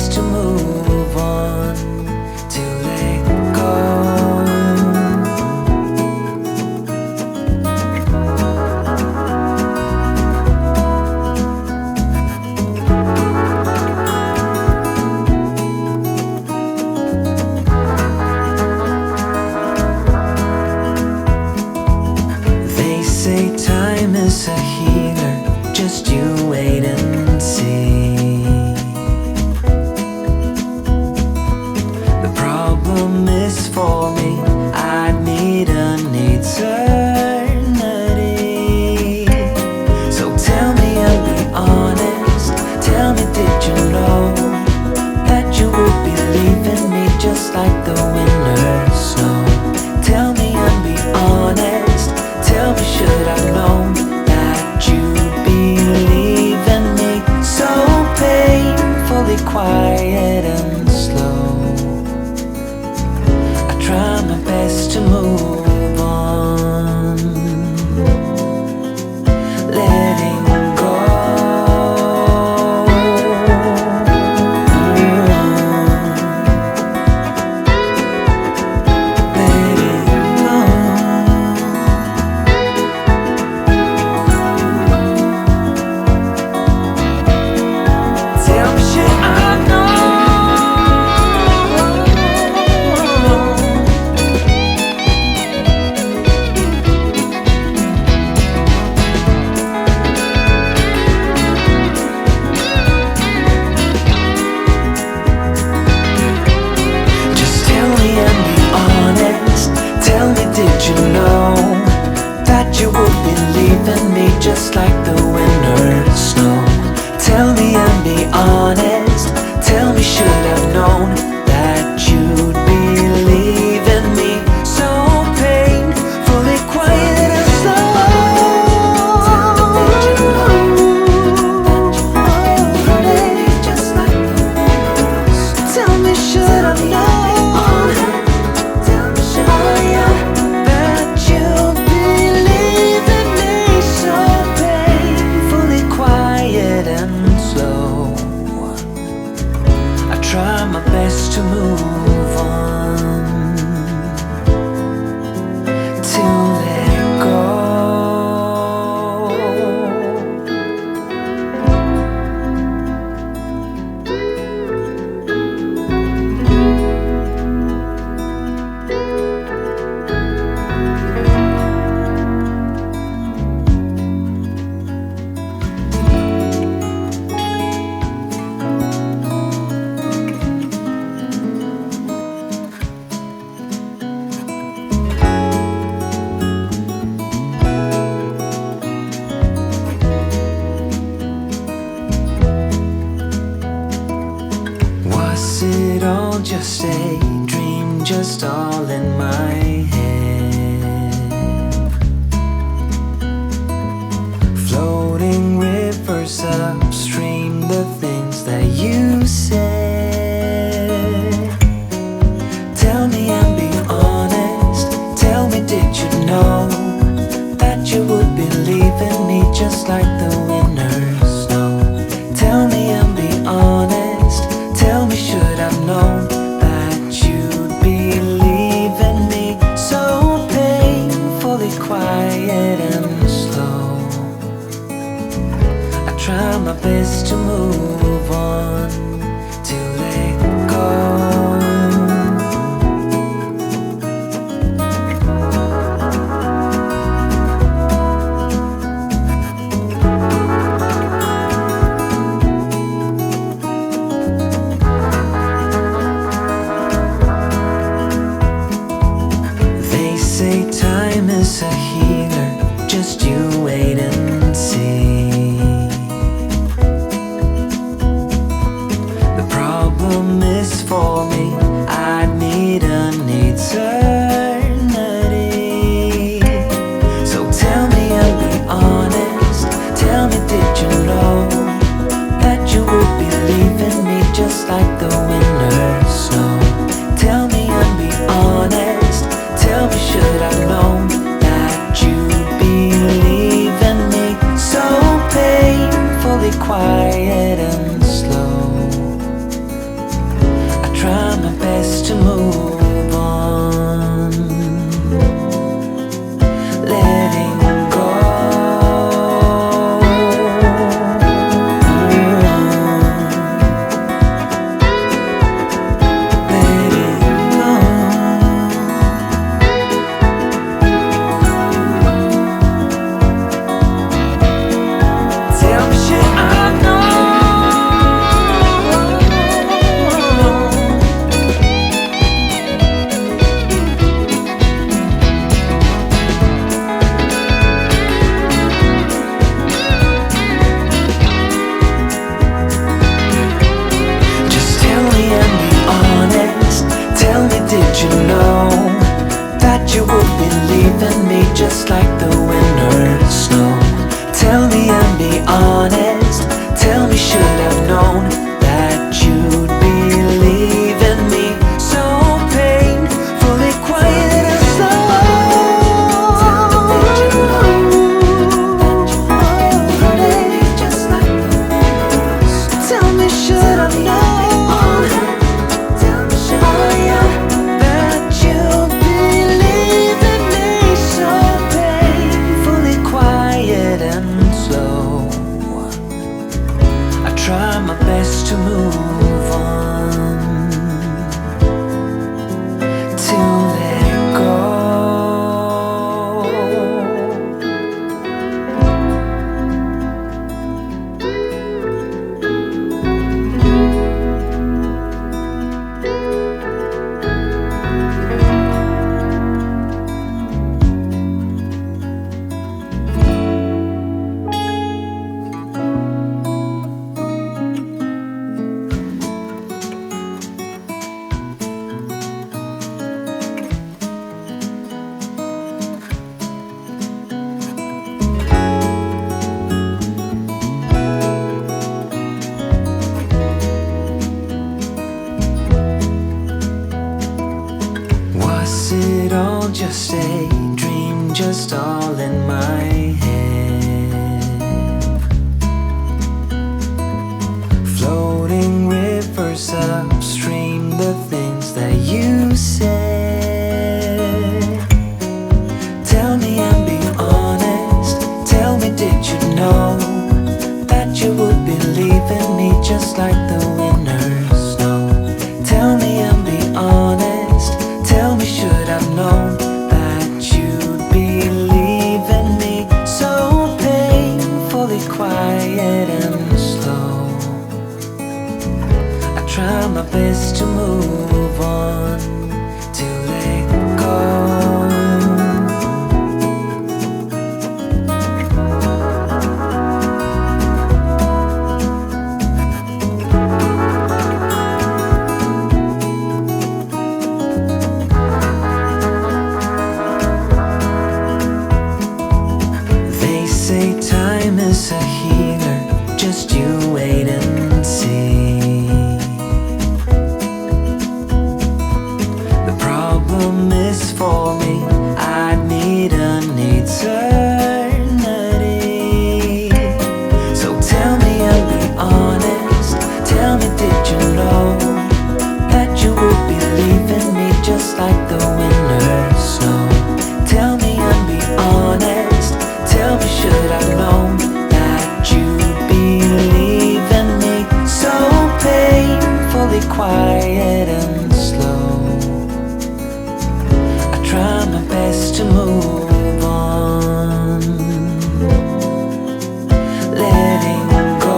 best to move on, to let go. They say time is a healer, just you wait and see. The problem is for me, I need an eternity. So tell me and be honest, tell me, did you know that you would be leaving me just like the winter snow? Tell me and be honest, tell me, should I known that you'd be leaving me so painfully quiet and slow? I try my best to move on, letting go. Letting go. Tell me, should I know? Just tell me and be honest, tell me, did you know that you would be leaving me just like the winter snow? Tell me and be honest, tell me, should I've known that you'd be leaving me so painfully quiet and slow? Did you know that you'd be leaving me just like the winter snow? Tell me, should I've known? Tell me, should I know that you'd be leaving me so painfully quiet and slow? I try my best to move on, to let go. Was it all just a dream, just all in my head? Floating rivers upstream, the things that you said. Tell me and be honest, tell me, did you know that you would be leaving me just like the winter snow? Tell me and be honest, tell me, should I've known that you'd be leaving me so painfully quiet and slow? I try my best to move on, to let go. They say time is a healer, just you wait and see. The problem is for me, I need an eternity. So tell me and be honest, tell me, did you know that you would be leaving me just like the winter snow? Tell me and be honest, tell me, should I've known that you'd be leaving me so painfully quiet and slow? just a dream, just all in my head. Floating rivers upstream, the things that you said. Tell me and be honest, tell me, did you know that you would believe in me just like the winners know? Tell me and be honest, tell me, should I've known that you'd believe in me? So painfully quiet and slow, I try my best to move on, to let go. Say time is a healer, just you wait and see. The problem is for me, I need an eternity. So tell me and be honest, tell me, did you know that you would believe in me just like the winners know? Tell me and be honest, tell me, should I've known that you'd believe in me? So painfully quiet and slow, I try my best to move on, letting go.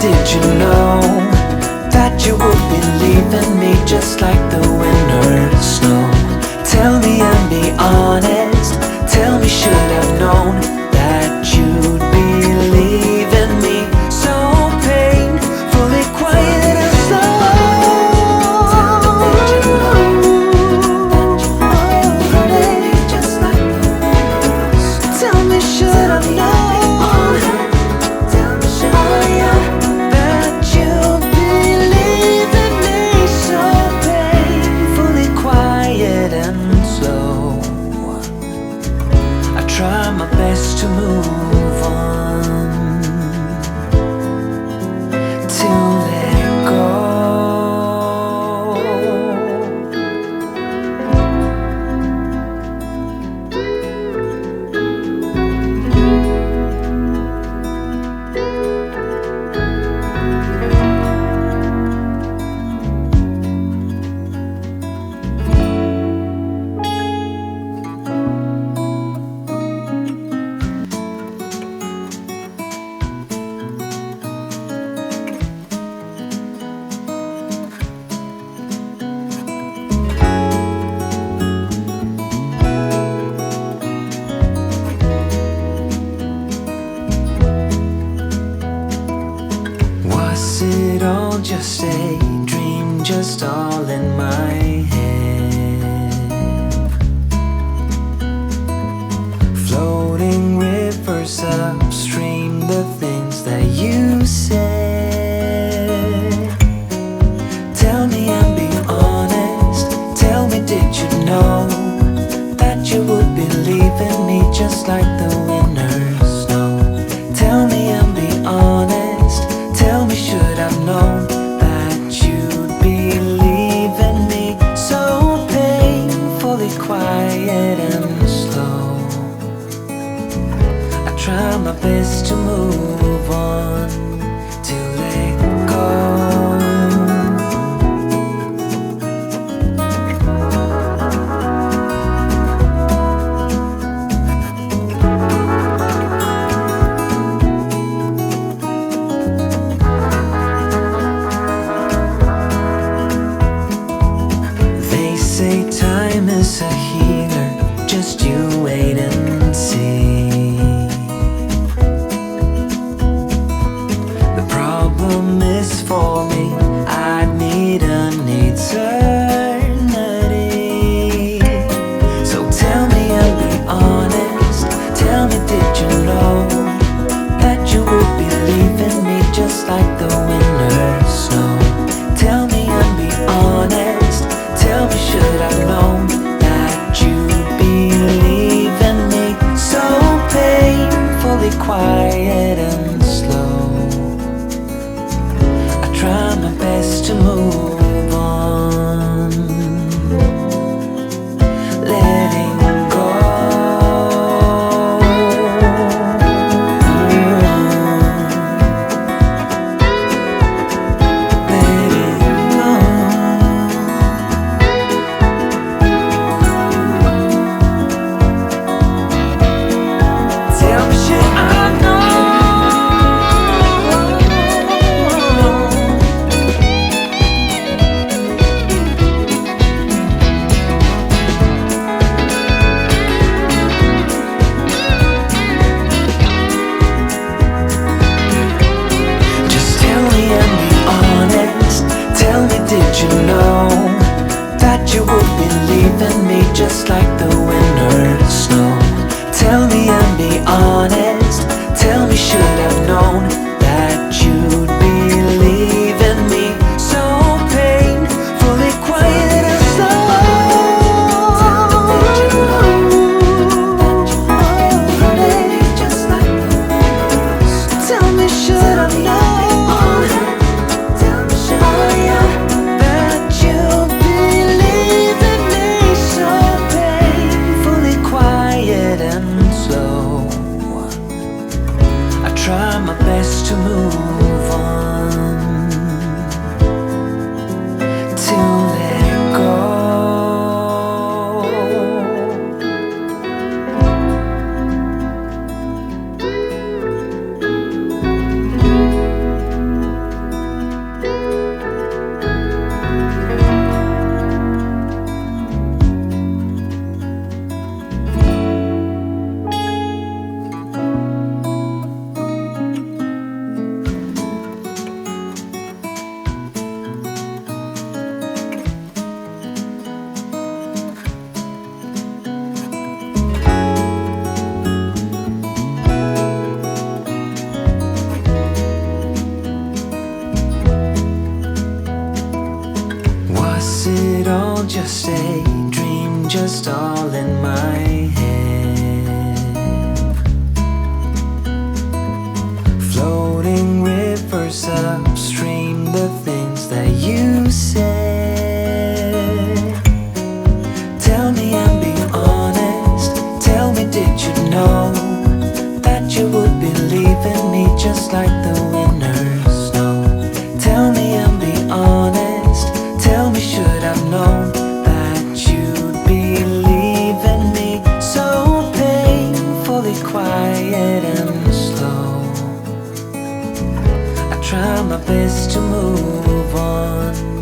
Did you know that you would believe in me just like the winners know? Tell me and be honest, tell me, should I've known that you'd believe in me? So painfully quiet and slow. Did you know that you would believe in me just like the winners? Tell me, should I've known? Try my best to move on, to let go. Was it all just a dream, just all in my head? Floating rivers upstream, the things that you said. Tell me and be honest, tell me, did you know that you would believe in me just like the winners know? Tell me and be honest, tell me, should I've known that you'd believe in me? So painfully quiet and slow, I try my best to move on, to let go. quiet and slow. I try my best to move on.